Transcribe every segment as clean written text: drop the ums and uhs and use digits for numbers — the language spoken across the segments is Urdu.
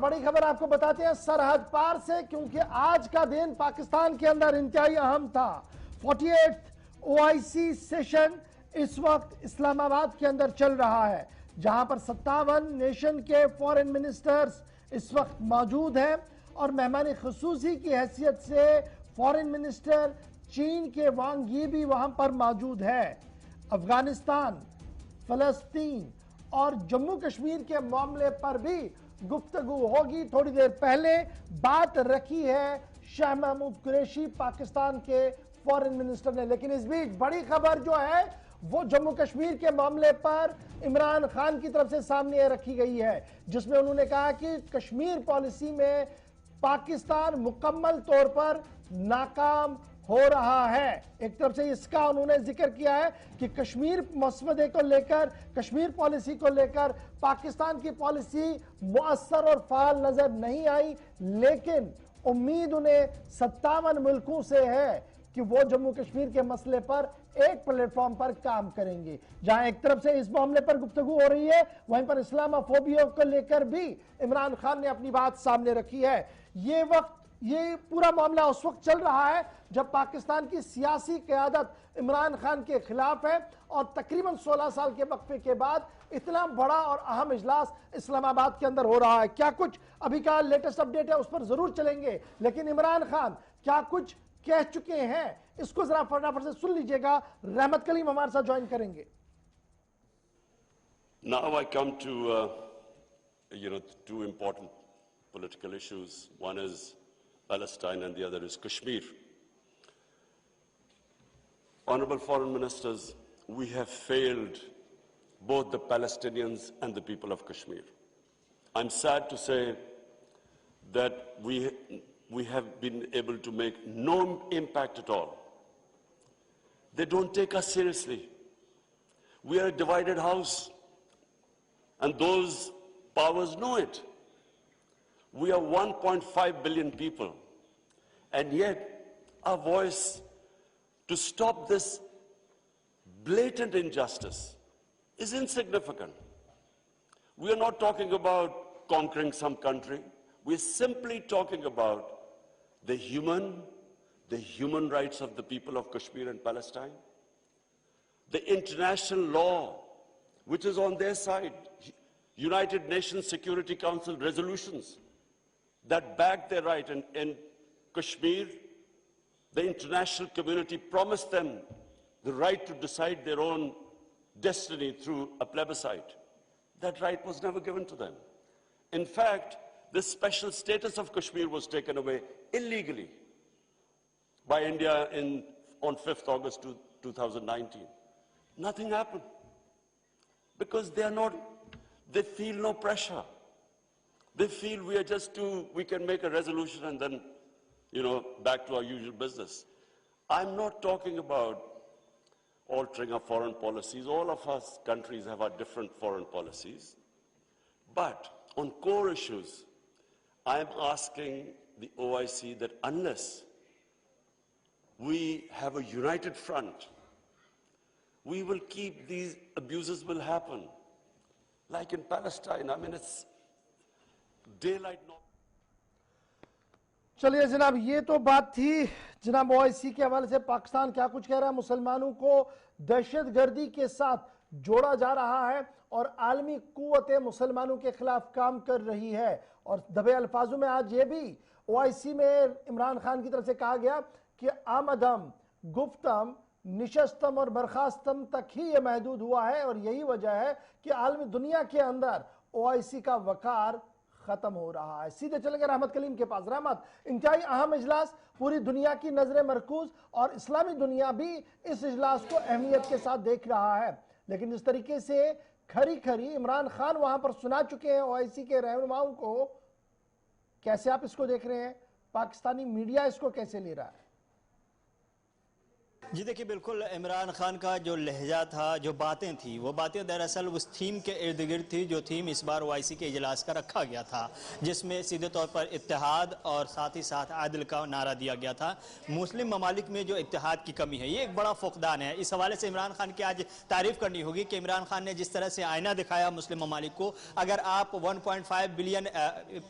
بڑی خبر آپ کو بتاتے ہیں سرحد پار سے، کیونکہ آج کا دن پاکستان کے اندر انتہائی اہم تھا۔ 48 OIC سیشن اس وقت اسلام آباد کے اندر چل رہا ہے، جہاں پر 57 نیشن کے فورن منسٹرز اس وقت موجود ہیں، اور مہمان خصوصی کی حیثیت سے فورن منسٹر چین کے وانگ یی بھی وہاں پر موجود ہے۔ افغانستان، فلسطین اور جموں کشمیر کے معاملے پر بھی گفتگو ہوگی۔ تھوڑی دیر پہلے بات رکھی ہے شاہ محمود قریشی پاکستان کے فورن منسٹر نے، لیکن اس بیچ بڑی خبر جو ہے وہ جموں کشمیر کے معاملے پر عمران خان کی طرف سے سامنے رکھی گئی ہے، جس میں انہوں نے کہا کہ کشمیر پالیسی میں پاکستان مکمل طور پر ناکام ہو رہا ہے۔ ایک طرف سے اس کا انہوں نے ذکر کیا ہے کہ کشمیر مسودے کو لے کر، کشمیر پالیسی کو لے کر پاکستان کی پالیسی مؤثر اور فعال نظر نہیں آئی، لیکن امید انہیں 57 ملکوں سے ہے کہ وہ جموں کشمیر کے مسئلے پر ایک پلیٹ فارم پر کام کریں گے۔ جہاں ایک طرف سے اس معاملے پر گفتگو ہو رہی ہے، وہیں پر اسلام فوبیا کو لے کر بھی عمران خان نے اپنی بات سامنے رکھی ہے۔ یہ پورا معاملہ اس وقت چل رہا ہے جب پاکستان کی سیاسی قیادت عمران خان کے خلاف ہے، اور تقریباً 16 سال کے وقفے کے بعد اتنا بڑا اور اہم اجلاس اسلام آباد کے اندر ہو رہا ہے۔ کیا کچھ ابھی کا لیٹسٹ اپڈیٹ ہے اس پر ضرور چلیں گے، لیکن عمران خان کیا کچھ کہہ چکے ہیں اس کو ذرا فٹافٹ سے سن لیجئے گا۔ رحمت کلیم ہمارے ساتھ جوائن کریں گے۔ Now I come to two important political issues. One is Palestine and the other is Kashmir. Honorable Foreign Ministers, we have failed both the Palestinians and the people of Kashmir. I'm sad to say that we have been able to make no impact at all. They don't take us seriously. We are a divided house, and those powers know it. We are 1.5 billion people, and yet our voice to stop this blatant injustice is insignificant. We are not talking about conquering some country. We're simply talking about the human rights of the people of Kashmir and Palestine, the international law which is on their side, United Nations Security Council resolutions that back their right. In Kashmir, the international community promised them the right to decide their own destiny through a plebiscite. That right was never given to them. In fact, the special status of Kashmir was taken away illegally by India on 5th August 2019. Nothing happened because they feel no pressure. They feel we can make a resolution and then, back to our usual business. I'm not talking about altering our foreign policies. All of us countries have our different foreign policies. But on core issues, I'm asking the OIC that unless we have a united front, we will keep these abuses will happen. Like in Palestine, it's daylight now. چلیے جناب، یہ تو بات تھی جناب OIC کے حوالے سے پاکستان کیا کچھ کہہ رہا ہے۔ مسلمانوں کو دہشت گردی کے ساتھ جوڑا جا رہا ہے اور عالمی قوتیں مسلمانوں کے خلاف کام کر رہی ہے، اور دبے الفاظوں میں آج یہ بھی OIC میں عمران خان کی طرف سے کہا گیا کہ آمدم، گفتم، نشستم اور برخاستم تک ہی یہ محدود ہوا ہے، اور یہی وجہ ہے کہ عالمی دنیا کے اندر OIC کا وقار ختم ہو رہا ہے۔ سیدھے چلیں گے رحمت کلیم کے پاس۔ رحمت، انتہائی اہم اجلاس، پوری دنیا کی نظر مرکوز، اور اسلامی دنیا بھی اس اجلاس کو اہمیت کے ساتھ دیکھ رہا ہے، لیکن اس طریقے سے کھری عمران خان وہاں پر سنا چکے ہیں OIC کے رہنماؤں کو۔ کیسے آپ اس کو دیکھ رہے ہیں؟ پاکستانی میڈیا اس کو کیسے لے رہا ہے؟ جی دیکھیے بالکل عمران خان کا جو لہجہ تھا، جو باتیں تھیں، وہ باتیں دراصل اس تھیم کے ارد گرد تھی جو تھیم اس بار OIC کے اجلاس کا رکھا گیا تھا، جس میں سیدھے طور پر اتحاد اور ساتھ ہی ساتھ عدل کا نعرہ دیا گیا تھا۔ مسلم ممالک میں جو اتحاد کی کمی ہے یہ ایک بڑا فقدان ہے۔ اس حوالے سے عمران خان کی آج تعریف کرنی ہوگی کہ عمران خان نے جس طرح سے آئینہ دکھایا مسلم ممالک کو، اگر آپ 1.5 بلین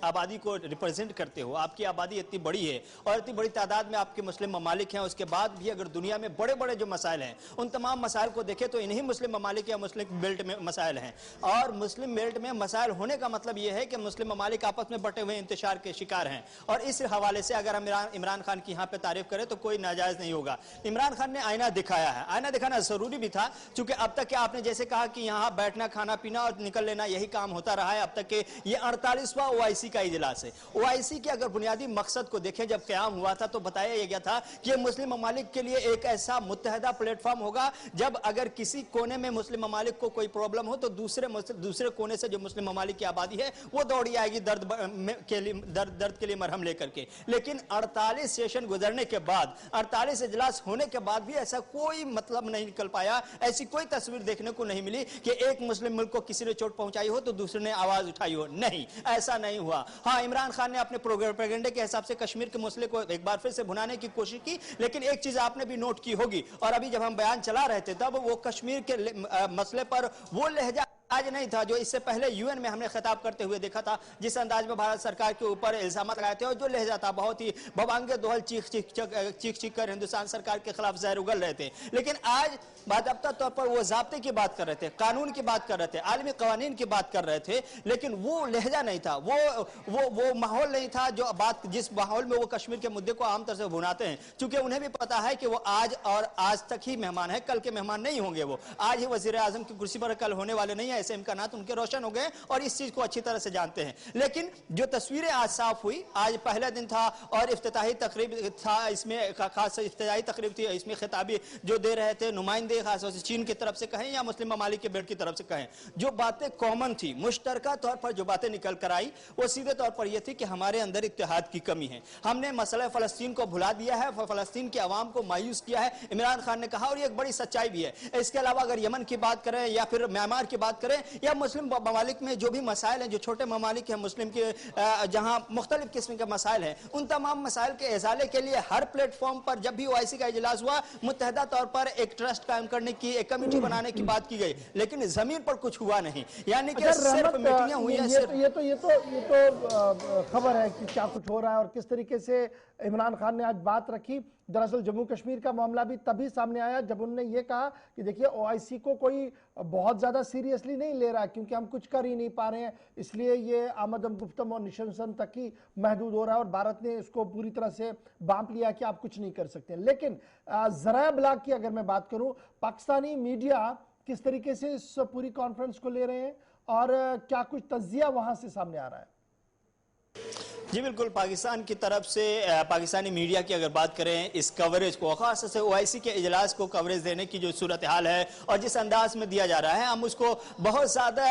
آبادی کو ریپرزینٹ کرتے ہو، آپ کی آبادی اتنی بڑی ہے اور اتنی بڑی تعداد میں آپ کے مسلم ممالک ہیں، اس کے بعد بھی اگر دنیا میں بڑے بڑے جو مسائل ہیں ان تمام مسائل کو دیکھیں تو انہی مسلم ممالک یا مسلم بیلٹ میں مسائل ہیں، اور مسلم بیلٹ میں مسائل ہونے کا مطلب یہ ہے کہ مسلم ممالک آپس میں بٹے ہوئے انتشار کے شکار ہیں، اور اس حوالے سے اگر ہم عمران خان کی یہاں پہ تعریف کریں تو کوئی ناجائز نہیں ہوگا۔ عمران خان نے آئینہ دکھایا ہے، آئینہ دکھانا ضروری بھی تھا، چونکہ اب تک کہ آپ نے جیسے کہا کہ یہاں بیٹھنا، کھانا پینا اور نکل لینا یہی کام ہوتا رہا ہے اب تک کہ یہ 48واں OIC کا اجلاس ہے۔ OIC کے اگر بنیادی مقصد کو دیکھیں جب قیام ہوا تھا تو بتایا یہ گیا تھا کہ یہ مسلم ممالک کے لیے ایک ایسا متحدہ پلیٹ فارم ہوگا جب اگر کسی کونے میں مسلم ممالک کو کوئی پرابلم ہو تو دوسرے کونے سے جو مسلم ممالک کی آبادی ہے وہ دوڑی آئے گی درد کے لیے مرہم لے کر کے۔ لیکن 48 سیشن گزرنے کے بعد، 48 اجلاس ہونے کے بعد بھی ایسا کوئی مطلب نہیں نکل پایا، ایسی کوئی تصویر دیکھنے کو نہیں ملی کہ ایک مسلم ملک کو کسی نے چوٹ پہنچائی ہو تو دوسرے نے آواز اٹھائی ہو، نہیں، ایسا نہیں ہوا۔ ہاں، عمران خان نے اپنے پروپیگنڈے کے حساب سے کشمیر کے مسئلے کو ایک بار پھر سے بھنانے کی کوشش کی، لیکن ایک چیز آپ نے بھی نوٹ کی ہوگی، اور ابھی جب ہم بیان چلا رہے تھے تب وہ کشمیر کے مسئلے پر وہ لہجہ آج نہیں تھا جو اس سے پہلے UN میں ہم نے خطاب کرتے ہوئے دیکھا تھا، جس انداز میں بھارت سرکار کے اوپر الزامات لگائے تھے، اور جو لہجہ تھا بہت ہی بھوانگے دوہل چیخ کر ہندوستان سرکار کے خلاف زہر اگل رہے تھے۔ لیکن آج باضابطہ طور پر وہ ضابطے کی بات کر رہے تھے، قانون کی بات کر رہے تھے، عالمی قوانین کی بات کر رہے تھے، لیکن وہ لہجہ نہیں تھا، وہ ماحول نہیں تھا جس ماحول میں وہ کشمیر کے مدعے کو عام طور سے بھناتے ہیں، چونکہ انہیں بھی پتا ہے کہ وہ آج تک ہی مہمان ہے، کل کے مہمان نہیں ہوں گے، وہ آج ہی وزیر اعظم کی کرسی پر کل ہونے والے نہیں ہیں، ایسے امکانات ان کے روشن ہو گئے اور اس چیز کو اچھی طرح سے جانتے ہیں۔ لیکن جو تصویریں آج صاف ہوئی، آج پہلا دن تھا اور افتتاحی تقریب تھا، اس میں خاص افتتاحی تقریب تھی، اس میں خطابی جو دے رہے تھے نمائندے خاص طور سے چین کی طرف سے کہیں یا مسلم ممالک کے بیلٹ کی طرف سے کہیں، جو باتیں کامن تھی، مشترکہ طور پر جو باتیں نکل کر آئی وہ سیدھے طور پر یہ تھی کہ ہمارے اندر اتحاد کی کمی ہے، ہم نے مسئلہ فلسطین کو بھلا دیا ہے، فلسطین کے عوام کو مایوس کیا ہے، عمران خان نے کہا، اور یہ ایک بڑی سچائی بھی ہے۔ اس کے علاوہ اگر یمن کی بات کریں یا پھر میانمار کی بات کریں یا مسلم ممالک میں جو بھی مسائل ہیں، جو چھوٹے ممالک ہیں مسلم کے، جہاں مختلف قسم کے مسائل ہیں، ان تمام مسائل کے ازالے کے لیے ہر پلیٹ فارم پر جب بھی OIC کا اجلاس ہوا متحدہ طور پر ایک ٹرسٹ قائم کرنے کی، ایک کمیٹی بنانے کی بات کی گئی، لیکن زمین پر کچھ ہوا نہیں، یعنی کہ صرف میٹنگیں ہوئی ہیں۔ یہ تو خبر ہے کہ کیا کچھ ہو رہا ہے اور کس طریقے سے عمران خان نے آج بات رکھی۔ دراصل جموں کشمیر کا معاملہ بھی تبھی سامنے آیا جب انہوں نے یہ کہا کہ دیکھیے OIC کو کوئی بہت زیادہ سیریسلی نہیں لے رہا کیونکہ ہم کچھ کر ہی نہیں پا رہے ہیں، اس لیے یہ آمدم گفتم اور نشستن تک ہی محدود ہو رہا ہے، اور بھارت نے اس کو پوری طرح سے بانپ لیا کہ آپ کچھ نہیں کر سکتے۔ لیکن ذرائع ابلاغ کی اگر میں بات کروں، پاکستانی میڈیا کس طریقے سے اس پوری کانفرنس کو لے رہے ہیں اور کیا کچھ تجزیہ وہاں سے سامنے آ رہا ہے؟ جی بالکل، پاکستان کی طرف سے پاکستانی میڈیا کی اگر بات کریں اس کوریج کو، خاص طور سے OIC کے اجلاس کو کوریج دینے کی جو صورتحال ہے اور جس انداز میں دیا جا رہا ہے، ہم اس کو بہت زیادہ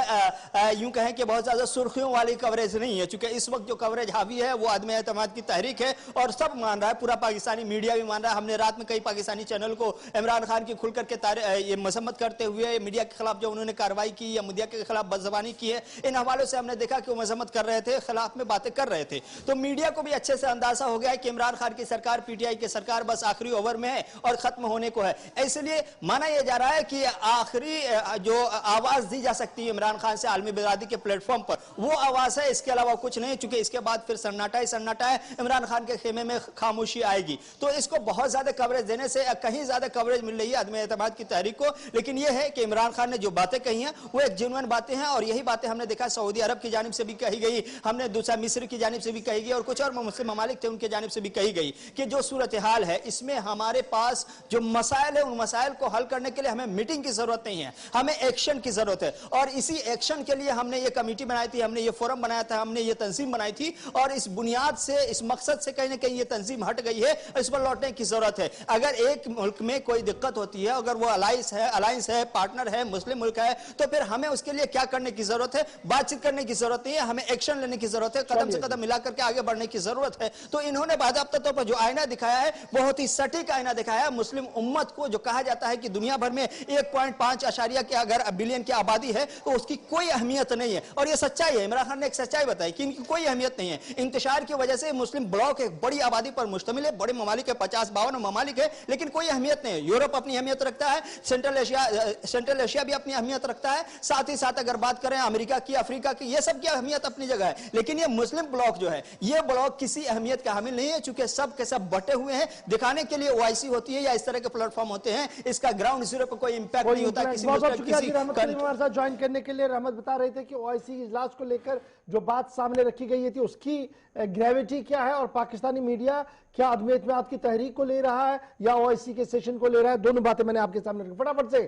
یوں کہیں کہ بہت زیادہ سرخیوں والی کوریج نہیں ہے، چونکہ اس وقت جو کوریج حاوی ہے وہ عدم اعتماد کی تحریک ہے اور سب مان رہا ہے، پورا پاکستانی میڈیا بھی مان رہا ہے۔ ہم نے رات میں کئی پاکستانی چینل کو عمران خان کی کھل کر کے یہ مذمت کرتے ہوئے میڈیا کے خلاف جو انہوں نے کارروائی کی یا میڈیا کے خلاف بدزبانی کی ہے، ان حوالوں سے ہم نے دیکھا کہ وہ مذمت کر رہے تھے، خلاف میں باتیں کر رہے تھے، تو میڈیا کو بھی اچھے سے اندازہ ہو گیا ہے کہ عمران خان کی سرکار، PTI کی سرکار بس آخری اوور میں ہے اور ختم ہونے کو ہے، اس لیے مانا یہ جا رہا ہے کہ آخری جو آواز دی جا سکتی ہے عمران خان سے عالمی برادری کے پلیٹ فارم پر وہ آواز ہے، اس کے علاوہ کچھ نہیں، چونکہ اس کے بعد پھر سناٹا ہی سناٹا ہے، عمران خان کے خیمے میں خاموشی آئے گی، تو اس کو بہت زیادہ کوریج دینے سے کہیں زیادہ کوریج مل رہی ہے عدم اعتماد کی تحریک کو، لیکن یہ ہے کہ عمران خان نے جو باتیں کہی ہیں وہ ایک جنوئن باتیں ہیں، اور یہی باتیں ہم نے دیکھا سعودی عرب کی جانب سے بھی کہی گئی، ہم نے دوسرا مصر کی جانب سے بھی کہی گئی اور کچھ اور مسلم ممالک تھے ان کے جانب سے بھی کہی گئی کہ جو صورتحال ہے اس میں ہمارے پاس جو مسائل ہیں ان مسائل کو حل کرنے کے لیے ہمیں میٹنگ کی ضرورت نہیں ہے، ہمیں ایکشن کی ضرورت ہے، اور اسی ایکشن کے لیے ہم نے یہ کمیٹی بنائی تھی، ہم نے یہ فورم بنایا تھا، ہم نے یہ تنظیم بنائی تھی، اور اس بنیاد سے اس مقصد سے کہیں نہ کہیں یہ تنظیم ہٹ گئی ہے، اس پر لوٹنے کی ضرورت ہے۔ اگر ایک ملک میں کوئی دقت ہوتی ہے، اگر وہ الائنس ہے، پارٹنر ہے، مسلم ملک ہے، تو پھر ہمیں اس کے لیے کیا کرنے کی ضرورت ہے؟ بات چیت کرنے کی ضرورت نہیں ہے، ہمیں ایکشن لینے کی ضرورت ہے، قدم سے قدم ملا کر کر کے آگے بڑھنے کی ضرورت ہے. تو انہوں نے باضابطہ طور پر جو آئینہ دکھایا ہے بہت ہی سٹیک آئینہ دکھایا ہے. مسلم امت کو جو کہا جاتا ہے کہ دنیا بھر میں 1.5 کے اگر بلین کی آبادی ہے تو اس کی کوئی اہمیت نہیں ہے, اور یہ سچائی ہے. عمران خان نے ایک سچائی بتائی کہ ان کی کوئی اہمیت نہیں ہے. انتشار کی وجہ سے مسلم بلاک ایک بڑی آبادی پر مشتمل ہے, بڑے ممالک ہے, 50-52 ممالک ہے, لیکن کوئی اہمیت نہیں ہے. یورپ اپنی اہمیت رکھتا ہے, سینٹرل ایشیا بھی اپنی اہمیت رکھتا ہے, ساتھ ہی ساتھ اگر بات کریں امریکہ کی, افریقہ کی, یہ سب کی اہمیت اپنی جگہ ہے. لیکن یہ مسلم بلاک جو ہے یہ بلاک کسی اہمیت کا حامل نہیں ہے, چونکہ سب کے سب بٹے ہوئے ہیں. دکھانے کے لیے OIC ہوتی ہے یا اس طرح کے پلیٹ فارم ہوتے ہیں, اس کا گراؤنڈ زیرو پر کوئی امپیکٹ نہیں ہوتا. بہت بہت شکریہ جی رحمت کریم ہمارے ساتھ جوائن کرنے کے لیے. رحمت بتا رہے تھے کہ OIC اجلاس کو لے کر جو بات سامنے رکھی گئی تھی اس کی گریویٹی کیا ہے, اور پاکستانی میڈیا کیا عدم اعتماد کی تحریک کو لے رہا ہے یا OIC کے سیشن کو لے رہا ہے. دونوں باتیں میں نے آپ کے سامنے رکھی. فٹافٹ سے